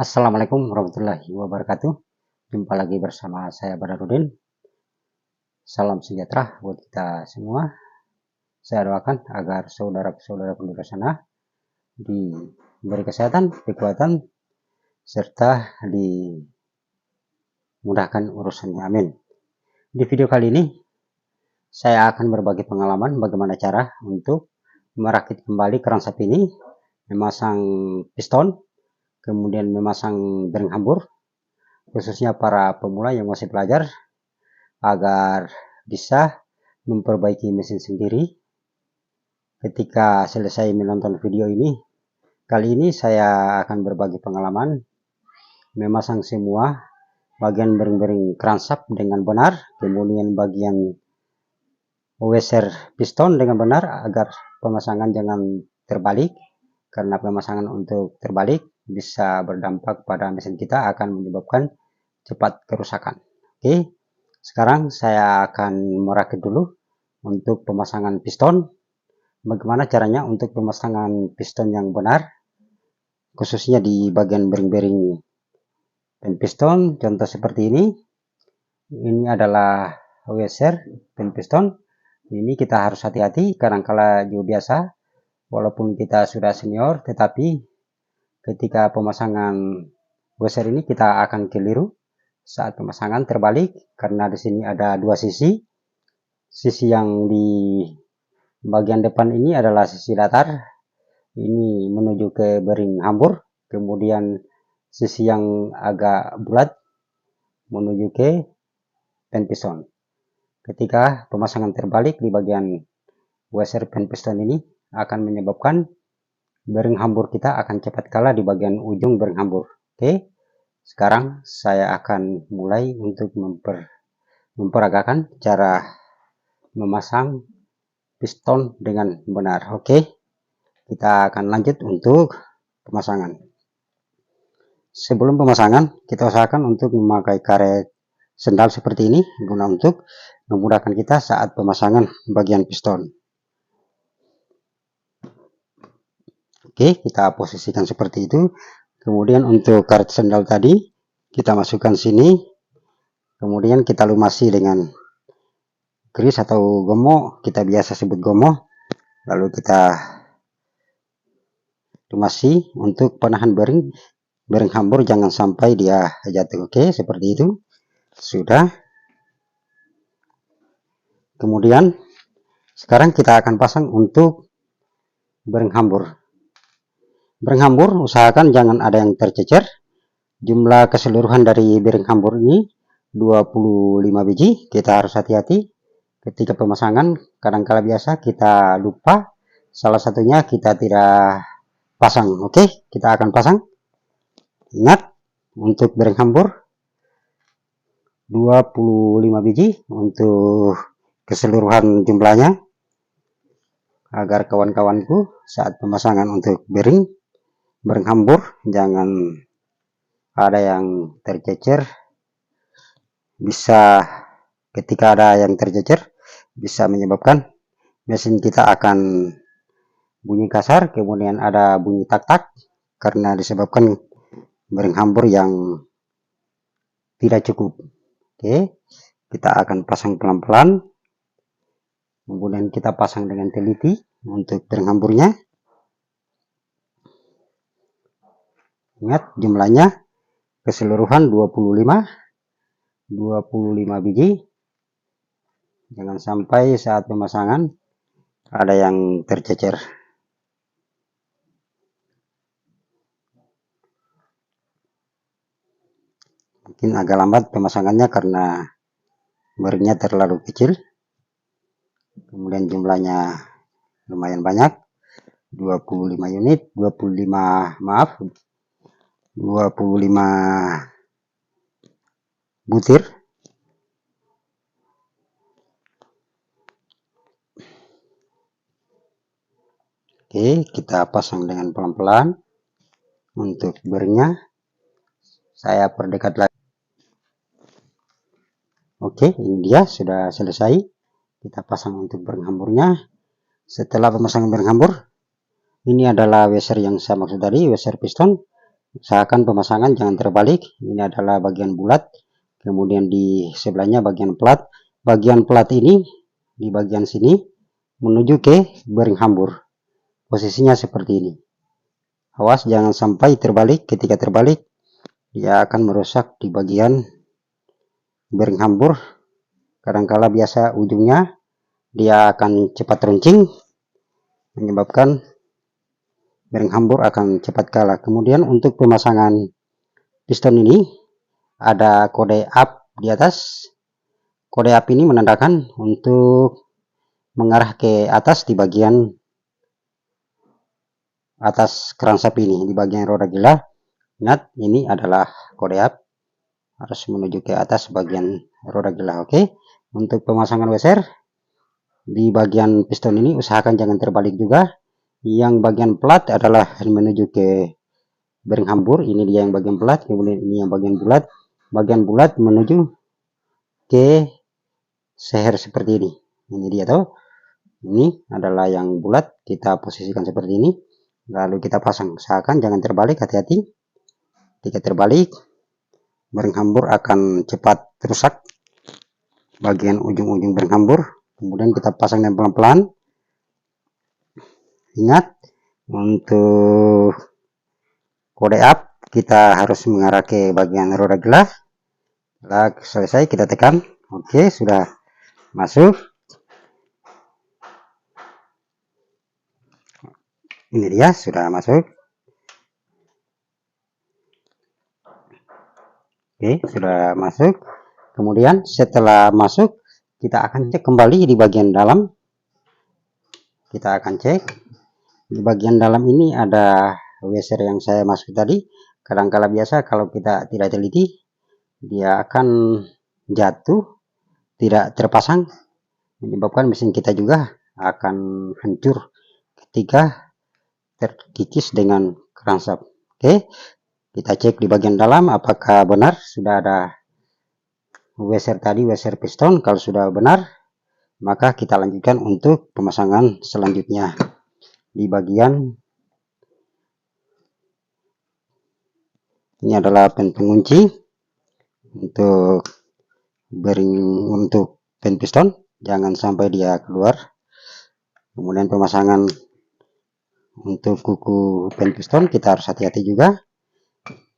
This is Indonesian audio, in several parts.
Assalamualaikum warahmatullahi wabarakatuh. Jumpa lagi bersama saya Badarudin. Salam sejahtera buat kita semua. Saya doakan agar saudara-saudara di luar sana diberi kesehatan, kekuatan, serta dimudahkan urusannya. Amin. Di video kali ini saya akan berbagi pengalaman bagaimana cara untuk merakit kembali keran sapi ini, memasang piston, kemudian memasang bearing hambur, khususnya para pemula yang masih belajar, agar bisa memperbaiki mesin sendiri ketika selesai menonton video ini. Kali ini saya akan berbagi pengalaman memasang semua bagian bearing-bearing crankshaft dengan benar, kemudian bagian washer piston dengan benar agar pemasangan jangan terbalik, karena pemasangan untuk terbalik bisa berdampak pada mesin kita, akan menyebabkan cepat kerusakan. Oke, sekarang saya akan merakit dulu untuk pemasangan piston. Bagaimana caranya untuk pemasangan piston yang benar, khususnya di bagian bearing-bearing dan piston. Contoh seperti ini. Ini adalah washer dan piston. Ini kita harus hati-hati, kadangkala juga biasa, walaupun kita sudah senior, tetapi ketika pemasangan washer ini kita akan keliru saat pemasangan terbalik, karena di sini ada dua sisi. Sisi yang di bagian depan ini adalah sisi datar, ini menuju ke bearing hambur, kemudian sisi yang agak bulat menuju ke pen piston. Ketika pemasangan terbalik di bagian washer pen piston ini akan menyebabkan bearing hambur kita akan cepat kalah di bagian ujung bearing hambur. Oke, sekarang saya akan mulai untuk memperagakan cara memasang piston dengan benar. Oke, kita akan lanjut untuk pemasangan. Sebelum pemasangan, kita usahakan untuk memakai karet sendal seperti ini, guna untuk memudahkan kita saat pemasangan bagian piston. Oke, kita posisikan seperti itu. Kemudian untuk karet sendal tadi kita masukkan sini, kemudian kita lumasi dengan grease atau gomo, kita biasa sebut gomo. Lalu kita lumasi untuk penahan bearing hambur, jangan sampai dia jatuh. Oke, seperti itu. Sudah. Kemudian sekarang kita akan pasang untuk bearing hambur. Bearing hambur usahakan jangan ada yang tercecer. Jumlah keseluruhan dari bearing hambur ini 25 biji. Kita harus hati-hati ketika pemasangan, kadangkala biasa kita lupa, salah satunya kita tidak pasang. Oke, kita akan pasang. Ingat, untuk bearing hambur 25 biji untuk keseluruhan jumlahnya, agar kawan-kawanku saat pemasangan untuk bearing hambur jangan ada yang tercecer. Bisa ketika ada yang tercecer bisa menyebabkan mesin kita akan bunyi kasar, kemudian ada bunyi tak-tak, karena disebabkan bearing hambur yang tidak cukup. Oke, kita akan pasang pelan-pelan, kemudian kita pasang dengan teliti untuk bearing hamburnya. Ingat, jumlahnya keseluruhan 25 biji. Jangan sampai saat pemasangan ada yang tercecer. Mungkin agak lambat pemasangannya karena bearingnya terlalu kecil. Kemudian jumlahnya lumayan banyak, 25 unit, 25 butir. Oke, kita pasang dengan pelan-pelan untuk bearingnya. Saya perdekat lagi. Oke, ini dia sudah selesai. Kita pasang untuk bearing hamburnya. Setelah pemasangan bearing hambur, ini adalah washer yang saya maksud tadi, washer piston. Usahakan pemasangan jangan terbalik. Ini adalah bagian bulat, kemudian di sebelahnya bagian plat. Bagian plat ini di bagian sini menuju ke bearing hambur. Posisinya seperti ini. Awas jangan sampai terbalik. Ketika terbalik dia akan merusak di bagian bearing hambur. Kadangkala biasa ujungnya dia akan cepat runcing, menyebabkan bearing hambur akan cepat kalah. Kemudian untuk pemasangan piston ini ada kode up di atas. Kode up ini menandakan untuk mengarah ke atas di bagian atas crankshaft ini, di bagian roda gila. Ingat, ini adalah kode up, harus menuju ke atas bagian roda gila. Oke, untuk pemasangan WSR di bagian piston ini usahakan jangan terbalik juga. Yang bagian plat adalah menuju ke bearing hambur. Ini dia yang bagian plat, kemudian ini yang bagian bulat. Bagian bulat menuju ke seher seperti ini. Ini dia tuh. Ini adalah yang bulat, kita posisikan seperti ini. Lalu kita pasang. Usahakan jangan terbalik, hati-hati. Ketika terbalik, bearing hambur akan cepat rusak bagian ujung-ujung bearing hambur. Kemudian kita pasang dengan pelan-pelan. Ingat, untuk kode up kita harus mengarah ke bagian roda gelas. Setelah selesai kita tekan. Oke, sudah masuk. Ini dia sudah masuk. Oke, sudah masuk. Kemudian setelah masuk, kita akan cek kembali di bagian dalam. Kita akan cek di bagian dalam ini ada WSR yang saya masuk tadi. Kadangkala biasa kalau kita tidak teliti, dia akan jatuh, tidak terpasang, menyebabkan mesin kita juga akan hancur ketika terkikis dengan crankshaft. Oke, kita cek di bagian dalam apakah benar sudah ada WSR tadi, WSR piston. Kalau sudah benar, maka kita lanjutkan untuk pemasangan selanjutnya. Di bagian ini adalah pen pengunci untuk bearing, untuk pen piston, jangan sampai dia keluar. Kemudian pemasangan untuk kuku pen piston kita harus hati-hati juga.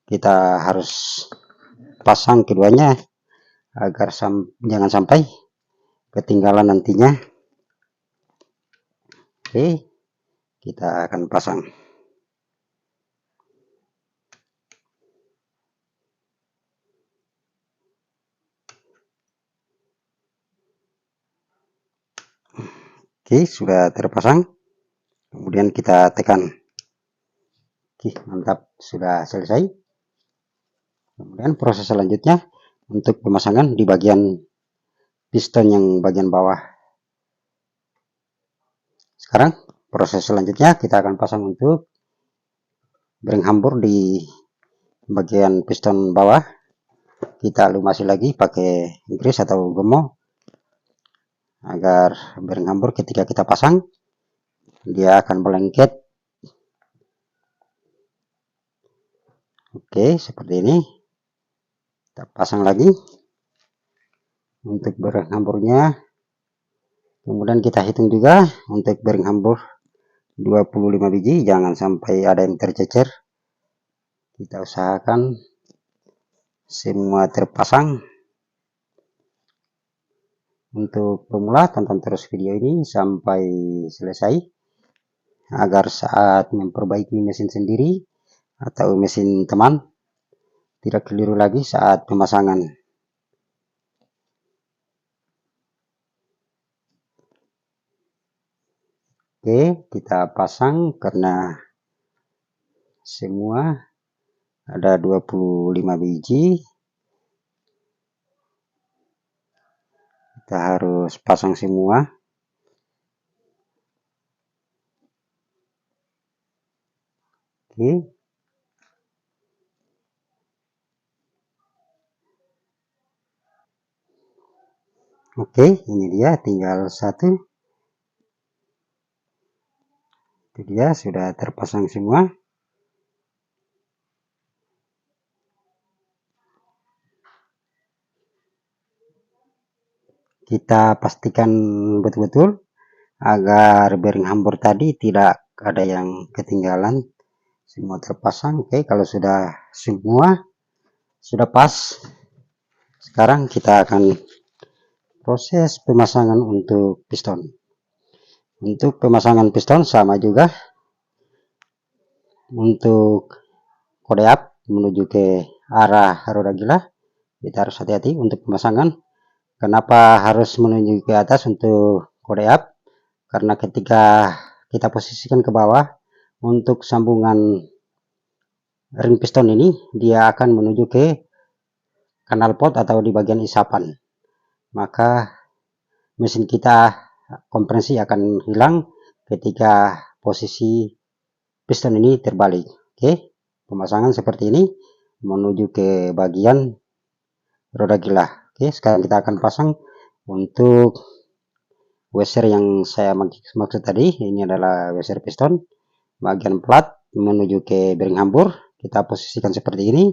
Kita harus pasang keduanya agar jangan sampai ketinggalan nantinya. Oke, kita akan pasang. Oke, sudah terpasang. Kemudian kita tekan. Oke, mantap, sudah selesai. Kemudian proses selanjutnya untuk pemasangan di bagian piston yang bagian bawah. Sekarang proses selanjutnya kita akan pasang untuk bearing hambur di bagian piston bawah. Kita lumasi lagi pakai grease atau gemo agar bearing hambur ketika kita pasang dia akan melengket. Oke, seperti ini. Kita pasang lagi untuk bearing hamburnya. Kemudian kita hitung juga untuk bearing hambur 25 biji, jangan sampai ada yang tercecer. Kita usahakan semua terpasang. Untuk pemula, tonton terus video ini sampai selesai agar saat memperbaiki mesin sendiri atau mesin teman tidak keliru lagi saat pemasangan. Oke, kita pasang karena semua ada 25 biji. Kita harus pasang semua. Oke. Oke, ini dia, tinggal satu. Itu dia sudah terpasang semua. kita pastikan betul-betul agar bearing hambur tadi tidak ada yang ketinggalan, semua terpasang. Oke, kalau sudah semua sudah pas, sekarang kita akan proses pemasangan untuk piston. Untuk pemasangan piston sama juga. Untuk kode up menuju ke arah roda gila, kita harus hati-hati untuk pemasangan. Kenapa harus menuju ke atas untuk kode up? Karena ketika kita posisikan ke bawah, untuk sambungan ring piston ini, dia akan menuju ke kanal pot atau di bagian isapan. Maka mesin kita kompresi akan hilang ketika posisi piston ini terbalik. Oke, pemasangan seperti ini menuju ke bagian roda gila. Oke, sekarang kita akan pasang untuk washer yang saya maksud tadi. Ini adalah washer piston bagian plat menuju ke bearing hambur. Kita posisikan seperti ini.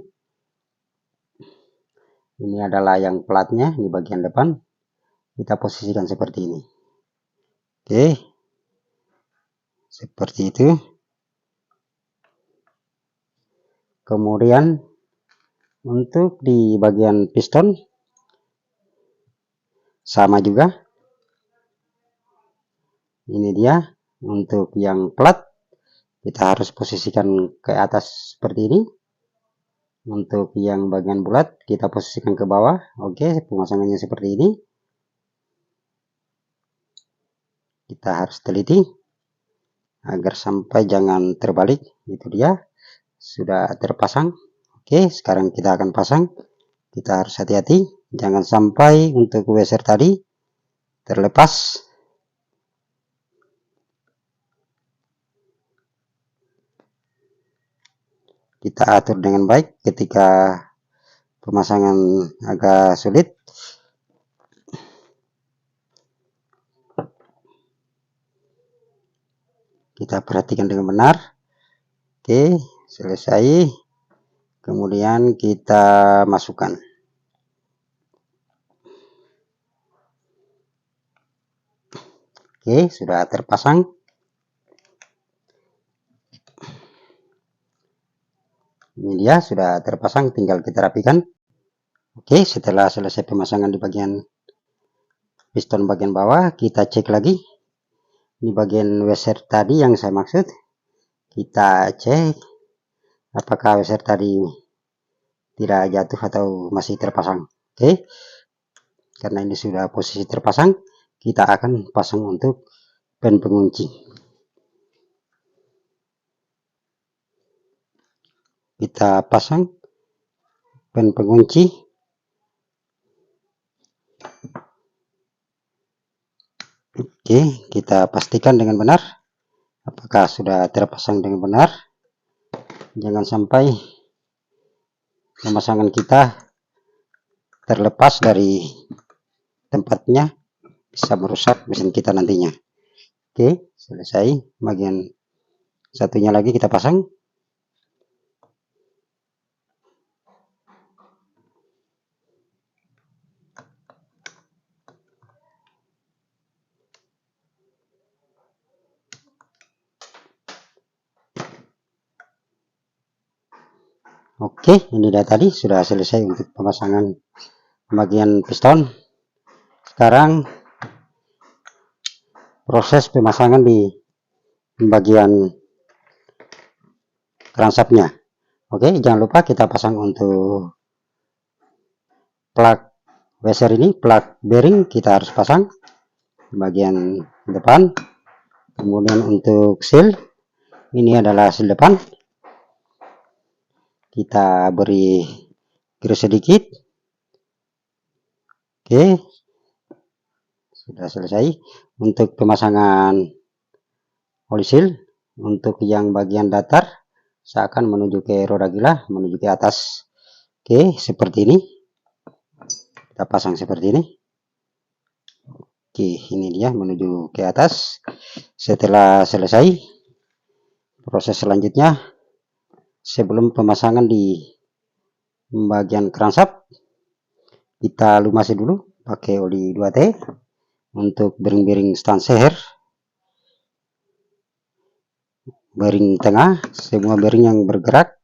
Ini adalah yang platnya di bagian depan. Kita posisikan seperti ini. Oke, seperti itu. Kemudian untuk di bagian piston sama juga. Ini dia untuk yang plat, kita harus posisikan ke atas seperti ini. Untuk yang bagian bulat kita posisikan ke bawah. Oke, pemasangannya seperti ini. Kita harus teliti agar sampai jangan terbalik. Itu dia, sudah terpasang. Oke, sekarang kita akan pasang. Kita harus hati-hati jangan sampai untuk washer tadi terlepas. Kita atur dengan baik ketika pemasangan agak sulit. Kita perhatikan dengan benar. Oke, selesai. Kemudian kita masukkan. Oke, sudah terpasang. Ini dia sudah terpasang, tinggal kita rapikan. Oke, setelah selesai pemasangan di bagian piston bagian bawah, kita cek lagi di bagian washer tadi yang saya maksud. Kita cek apakah washer tadi tidak jatuh atau masih terpasang. Oke, karena ini sudah posisi terpasang, kita akan pasang untuk pen pengunci. Kita pasang pen pengunci. Oke, kita pastikan dengan benar apakah sudah terpasang dengan benar. Jangan sampai pemasangan kita terlepas dari tempatnya, bisa merusak mesin kita nantinya. Oke, selesai. Bagian satunya lagi kita pasang. Oke, ini dia tadi sudah selesai untuk pemasangan bagian piston. Sekarang proses pemasangan di bagian crankshaftnya. Oke, jangan lupa kita pasang untuk plug washer ini, plug bearing kita harus pasang di bagian depan. Kemudian untuk seal, ini adalah seal depan. Kita beri grease sedikit. Oke, sudah selesai untuk pemasangan oli seal. Untuk yang bagian datar, saya akan menuju ke roda gila, menuju ke atas. Oke, seperti ini. Kita pasang seperti ini. Oke, ini dia menuju ke atas. Setelah selesai, proses selanjutnya sebelum pemasangan di bagian crankshaft, kita lumasi dulu pakai oli 2T. Untuk bearing-bearing stanseher, bearing tengah, semua bearing yang bergerak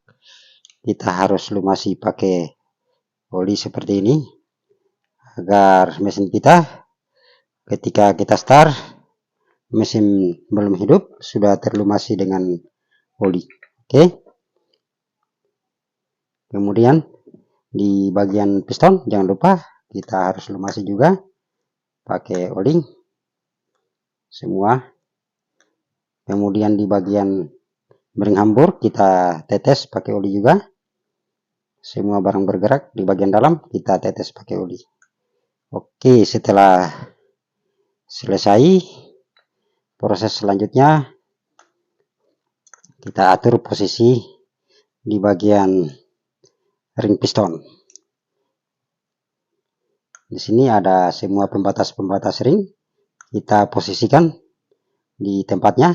kita harus lumasi pakai oli seperti ini, agar mesin kita ketika kita start mesin belum hidup sudah terlumasi dengan oli. Oke. Kemudian di bagian piston jangan lupa kita harus lumasi juga pakai oli semua. Kemudian di bagian bearing hambur kita tetes pakai oli juga. Semua barang bergerak di bagian dalam kita tetes pakai oli. Oke, setelah selesai proses selanjutnya kita atur posisi di bagian ring piston. Di sini ada semua pembatas-pembatas ring, kita posisikan di tempatnya.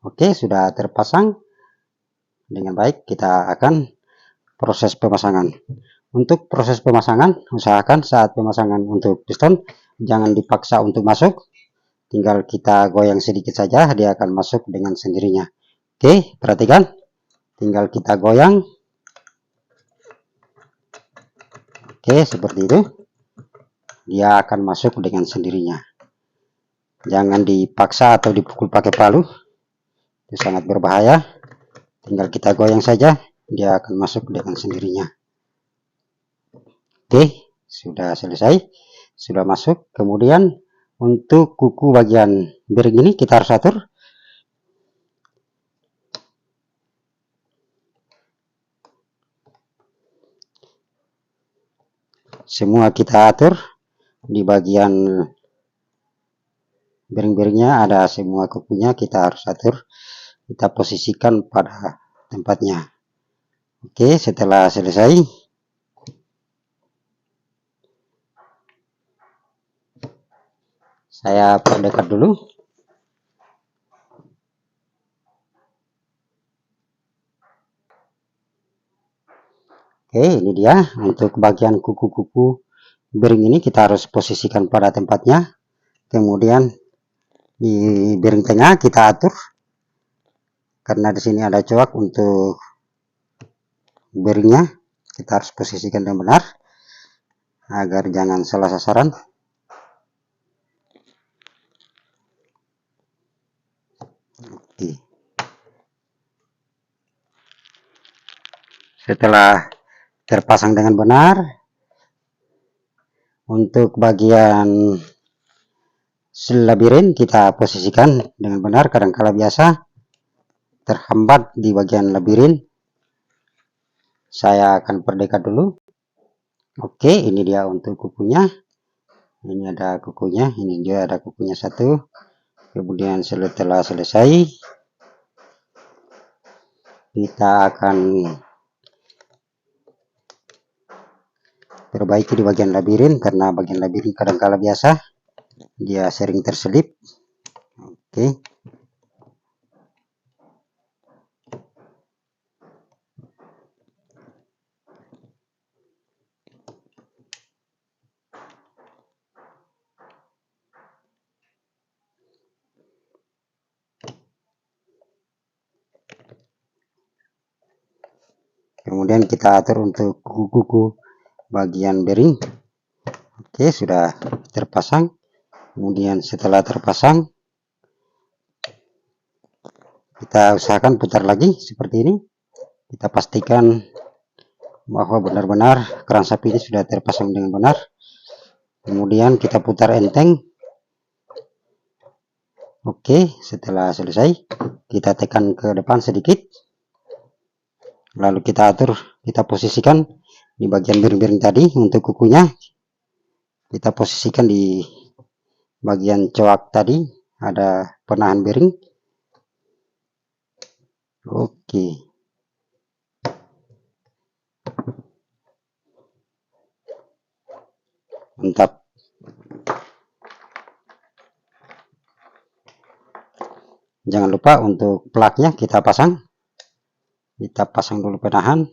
Oke, sudah terpasang dengan baik. Kita akan proses pemasangan. Untuk proses pemasangan, usahakan saat pemasangan untuk piston jangan dipaksa untuk masuk, tinggal kita goyang sedikit saja, dia akan masuk dengan sendirinya. Oke, perhatikan, tinggal kita goyang. Oke, seperti itu. Dia akan masuk dengan sendirinya. Jangan dipaksa atau dipukul pakai palu. Itu sangat berbahaya. Tinggal kita goyang saja, dia akan masuk dengan sendirinya. Oke, sudah selesai. Sudah masuk. Kemudian untuk kuku bagian bearing ini kita harus atur. Semua kita atur di bagian bearing-bearingnya, ada semua kukunya kita harus atur, kita posisikan pada tempatnya. Oke, setelah selesai saya perdekat dulu. Oke, ini dia untuk bagian kuku-kuku bearing ini kita harus posisikan pada tempatnya. Kemudian di bearing tengah kita atur, karena di sini ada coak untuk bearingnya, kita harus posisikan dengan benar agar jangan salah sasaran. Oke. Setelah terpasang dengan benar, untuk bagian labirin kita posisikan dengan benar. Kadangkala biasa terhambat di bagian labirin, saya akan perdekat dulu. Oke, ini dia untuk kukunya. Ini ada kukunya, ini juga ada kukunya satu. Kemudian setelah selesai kita akan perbaiki di bagian labirin, karena bagian labirin kadangkala biasa dia sering terselip. Oke. Kemudian kita atur untuk kuku-kuku bagian bearing. Oke, sudah terpasang. Kemudian setelah terpasang kita usahakan putar lagi seperti ini. Kita pastikan bahwa benar-benar keran sapi ini sudah terpasang dengan benar. Kemudian kita putar enteng. Oke, setelah selesai kita tekan ke depan sedikit, lalu kita atur, kita posisikan di bagian bearing-bearing tadi. Untuk kukunya kita posisikan di bagian coak tadi, ada penahan bearing. Oke, mantap. Jangan lupa untuk plaknya kita pasang. Kita pasang dulu penahan.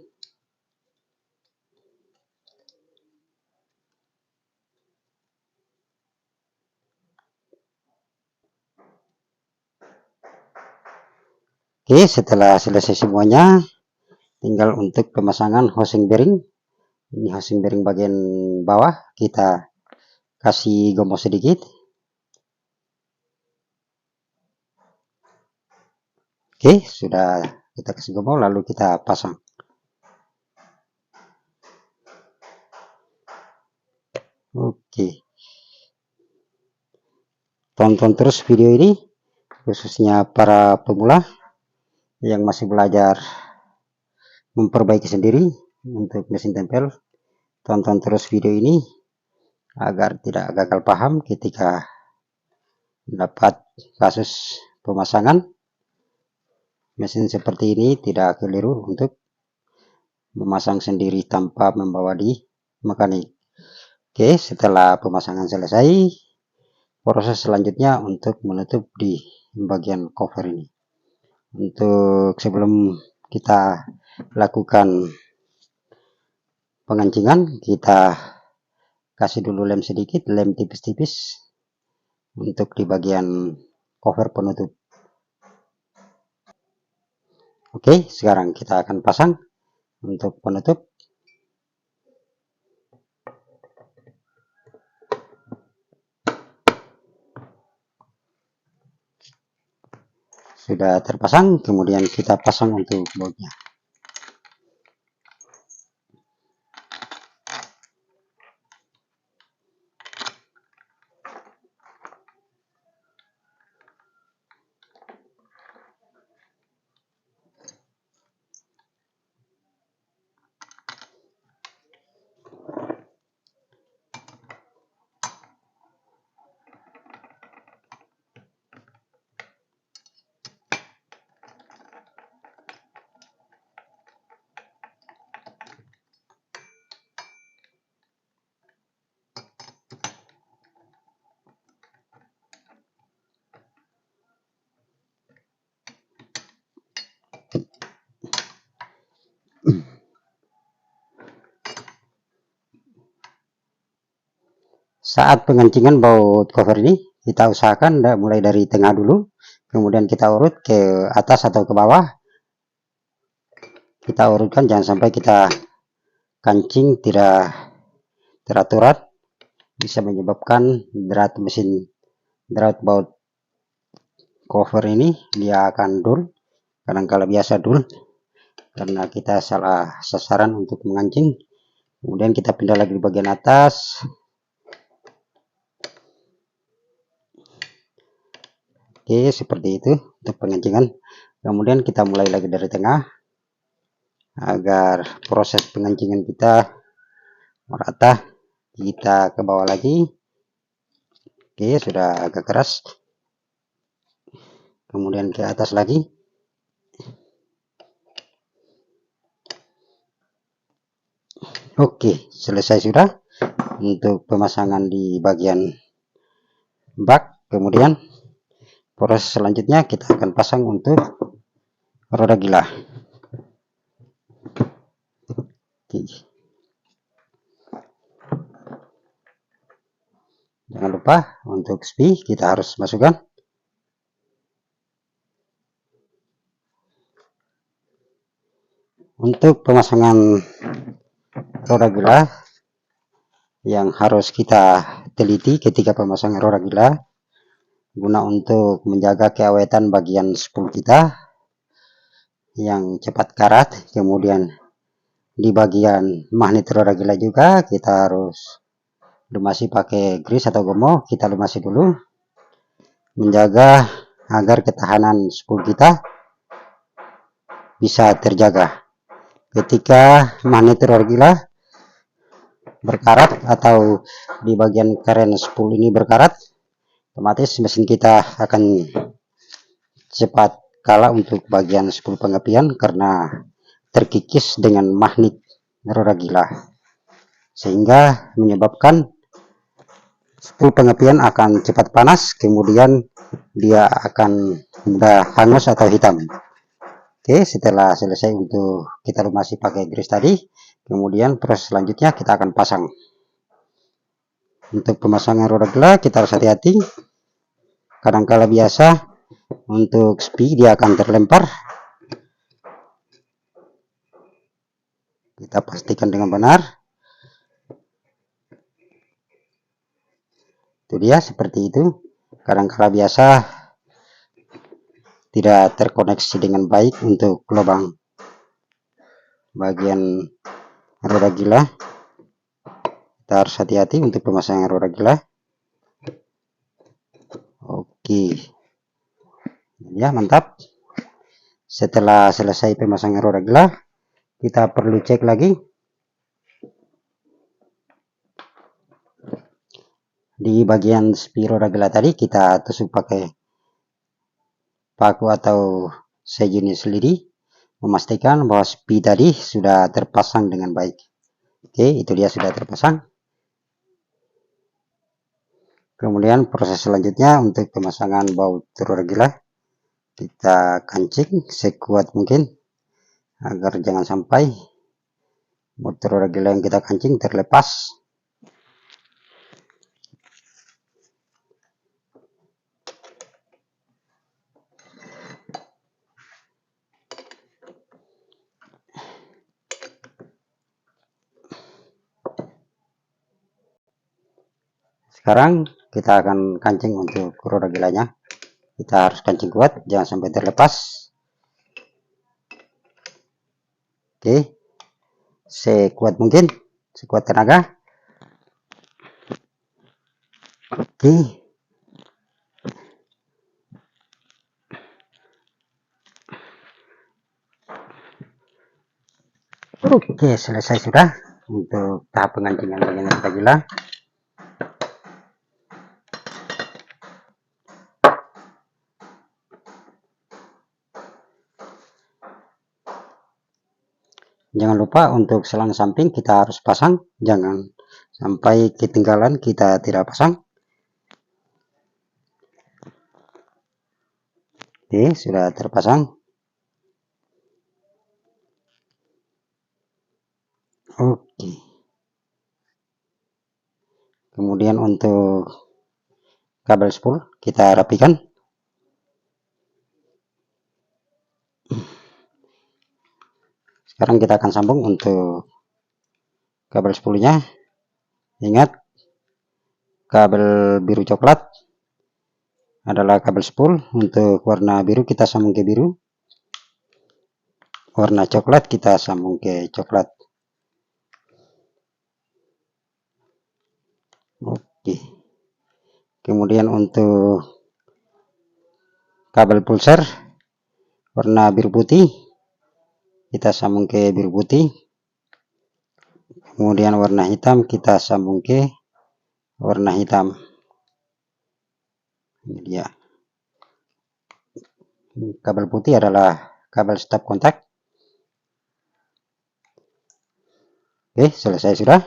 Oke, setelah selesai semuanya, tinggal untuk pemasangan housing bearing. Ini housing bearing bagian bawah, kita kasih gomol sedikit. Oke, sudah kita kasih gomol, lalu kita pasang. Oke, tonton terus video ini, khususnya para pemula yang masih belajar memperbaiki sendiri untuk mesin tempel. Tonton terus video ini agar tidak gagal paham ketika mendapat kasus pemasangan mesin seperti ini. Tidak keliru untuk memasang sendiri tanpa membawa di mekanik. Oke, setelah pemasangan selesai, proses selanjutnya untuk menutup di bagian cover ini. Untuk sebelum kita lakukan pengancingan, kita kasih dulu lem sedikit, lem tipis-tipis untuk di bagian cover penutup. Oke, sekarang kita akan pasang untuk penutup. Sudah terpasang, kemudian kita pasang untuk bautnya. Saat pengancingan baut cover ini, kita usahakan mulai dari tengah dulu, kemudian kita urut ke atas atau ke bawah. Kita urutkan, jangan sampai kita kancing tidak teratur, bisa menyebabkan drat baut cover ini dia akan dul. Kadang-kala biasa dul karena kita salah sasaran untuk mengancing. Kemudian kita pindah lagi di bagian atas. Oke, seperti itu untuk pengancingan. Kemudian kita mulai lagi dari tengah agar proses pengancingan kita merata. Kita ke bawah lagi. Oke, sudah agak keras. Kemudian ke atas lagi. Oke, selesai sudah untuk pemasangan di bagian bak. Kemudian proses selanjutnya kita akan pasang untuk roda gila. Oke. Jangan lupa untuk spi kita harus masukkan. Untuk pemasangan roda gila yang harus kita teliti ketika pemasangan roda gila, guna untuk menjaga keawetan bagian spool kita yang cepat karat. Kemudian di bagian magnet roda gila juga kita harus lumasi pakai grease atau gomo. Kita lumasi dulu, menjaga agar ketahanan spool kita bisa terjaga. Ketika magnet roda gila berkarat atau di bagian karen spool ini berkarat, otomatis mesin kita akan cepat kalah untuk bagian spool pengapian karena terkikis dengan magnet roda gila, sehingga menyebabkan spool pengapian akan cepat panas, kemudian dia akan mudah hangus atau hitam. Oke, setelah selesai untuk kita lumasi pakai grease tadi, kemudian proses selanjutnya kita akan pasang. Untuk pemasangan roda gila kita harus hati-hati. Kadangkala biasa untuk spi dia akan terlempar Kita pastikan dengan benar. Itu dia, seperti itu. Kadang-kala biasa tidak terkoneksi dengan baik untuk lubang bagian roda gila. Kita harus hati-hati untuk pemasangan roda gila. Oke, ya mantap. Setelah selesai pemasangan roda gila, kita perlu cek lagi di bagian sepi roda gila tadi. Kita tusuk pakai paku atau sejenis lidi, memastikan bahwa sepi tadi sudah terpasang dengan baik. Oke, itu dia sudah terpasang. Kemudian proses selanjutnya untuk pemasangan baut roda gila, kita kancing sekuat mungkin agar jangan sampai baut roda gila yang kita kancing terlepas. Sekarang kita akan kancing untuk roda gilanya. Kita harus kancing kuat, jangan sampai terlepas. Oke, sekuat mungkin, sekuat tenaga. Oke, oke, selesai sudah untuk tahap pengancingan bagian roda gila. Jangan lupa untuk selang samping kita harus pasang, jangan sampai ketinggalan kita tidak pasang. Oke, sudah terpasang. Oke. Kemudian untuk kabel spool kita rapikan. Sekarang kita akan sambung untuk kabel spoolnya. Ingat, kabel biru coklat adalah kabel spool. Untuk warna biru kita sambung ke biru, warna coklat kita sambung ke coklat. Oke. Kemudian untuk kabel pulser warna biru putih kita sambung ke biru putih. Kemudian warna hitam kita sambung ke warna hitam. Ini dia. Kabel putih adalah kabel stop kontak. Oke, selesai sudah.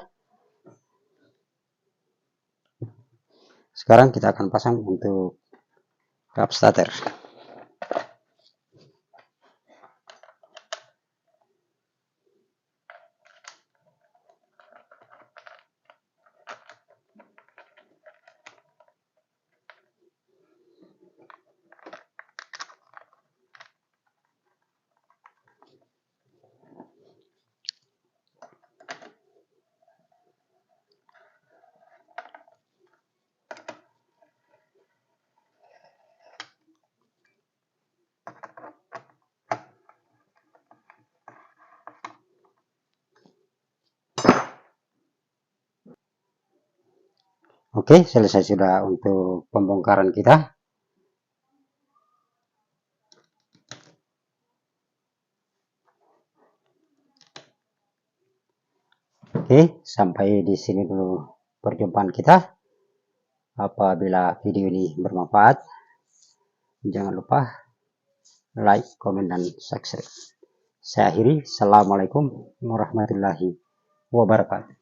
Sekarang kita akan pasang untuk kap starter. Oke, selesai sudah untuk pembongkaran kita. Oke, sampai di sini dulu perjumpaan kita. Apabila video ini bermanfaat, jangan lupa like, komen, dan subscribe. Saya akhiri. Assalamualaikum warahmatullahi wabarakatuh.